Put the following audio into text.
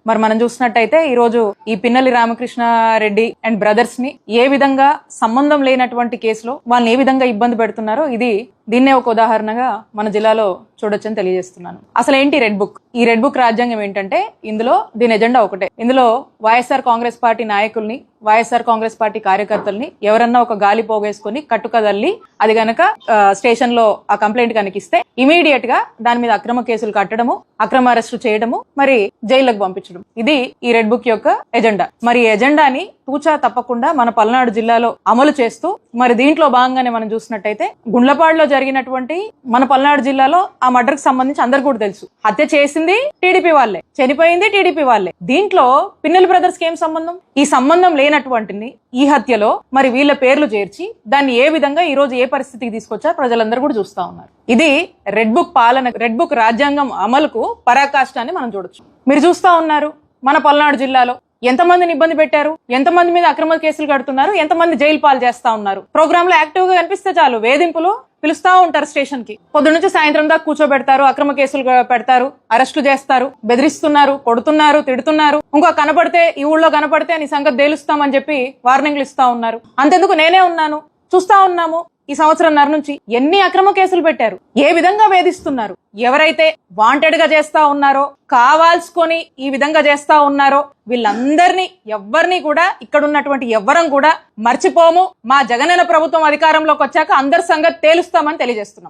మరి మనం చూసినట్టయితే ఈ రోజు ఈ పిన్నెల్లి రామకృష్ణారెడ్డి అండ్ బ్రదర్స్ ని ఏ విధంగా సంబంధం లేనటువంటి కేసులో వాళ్ళని ఏ విధంగా ఇబ్బంది పెడుతున్నారో దీన్నే ఒక ఉదాహరణగా మన జిల్లాలో చూడొచ్చని తెలియజేస్తున్నాను. అసలు ఏంటి రెడ్ బుక్? ఈ రెడ్ బుక్ రాజ్యాంగం ఏంటంటే ఇందులో దీని ఎజెండా ఒకటే. ఇందులో వైఎస్ఆర్ కాంగ్రెస్ పార్టీ నాయకుల్ని, వైఎస్ఆర్ కాంగ్రెస్ పార్టీ కార్యకర్తల్ని ఎవరన్నా ఒక గాలి పోగేసుకుని కట్టుకదల్లి అది గనక స్టేషన్ లో ఆ కంప్లైంట్ కనిపిస్తే ఇమీడియట్ గా దాని మీద అక్రమ కేసులు కట్టడము, అక్రమ అరెస్టు చేయడము, మరి జైళ్లకు పంపించడం. ఇది ఈ రెడ్ బుక్ యొక్క ఎజెండా. మరి ఈ ఎజెండాని తూచా తప్పకుండా మన పల్నాడు జిల్లాలో అమలు చేస్తూ మరి దీంట్లో భాగంగానే మనం చూసినట్టయితే గుండ్లపాడులో జరిగినటువంటి మన పల్నాడు జిల్లాలో ఆ మర్డర్ కి సంబంధించి అందరు కూడా తెలుసు. హత్య చేసింది టీడీపీ వాళ్ళే, చనిపోయింది టీడీపీ వాళ్ళే. దీంట్లో పిన్నెల్లి బ్రదర్స్ కి ఏం సంబంధం? ఈ సంబంధం లేనటువంటిని ఈ హత్యలో మరి వీళ్ళ పేర్లు చేర్చి దాన్ని ఏ విధంగా ఈ రోజు ఏ పరిస్థితికి తీసుకొచ్చా ప్రజలందరూ కూడా చూస్తా ఉన్నారు. ఇది రెడ్ బుక్ పాలన, రెడ్ బుక్ రాజ్యాంగం అమలుకు పరాకాష్టాన్ని మనం చూడొచ్చు. మీరు చూస్తా ఉన్నారు మన పల్నాడు జిల్లాలో ఎంతమందిని ఇబ్బంది పెట్టారు, ఎంతమంది మీద అక్రమ కేసులు కడుతున్నారు, ఎంతమంది జైలు పాలు చేస్తా ఉన్నారు. ప్రోగ్రామ్ లో యాక్టివ్ గా కనిపిస్తే చాలు వేధింపులు పిలుస్తా ఉంటారు స్టేషన్ కి. పొద్దు నుంచి సాయంత్రం దాకా కూర్చోబెడతారు, అక్రమ కేసులు పెడతారు, అరెస్టు చేస్తారు, బెదిరిస్తున్నారు, కొడుతున్నారు, తిడుతున్నారు. ఇంకో కనపడితే ఈ ఊళ్ళో కనపడితే నీ సంగతి తేలుస్తామని చెప్పి వార్నింగ్లు ఇస్తా ఉన్నారు. అంతెందుకు నేనే ఉన్నాను, చూస్తా ఉన్నాము. ఈ సంవత్సరంన్నర నుంచి ఎన్ని అక్రమ కేసులు పెట్టారు, ఏ విధంగా వేధిస్తున్నారు. ఎవరైతే వాంటెడ్ గా చేస్తా ఉన్నారో, కావాల్సుకొని ఈ విధంగా చేస్తా ఉన్నారో వీళ్ళందరినీ ఎవ్వరిని కూడా ఇక్కడ ఉన్నటువంటి ఎవ్వరం కూడా మర్చిపోము. మా జగనన్న ప్రభుత్వం అధికారంలోకి వచ్చాక అందరి సంగతి తేలుస్తామని తెలియజేస్తున్నాం.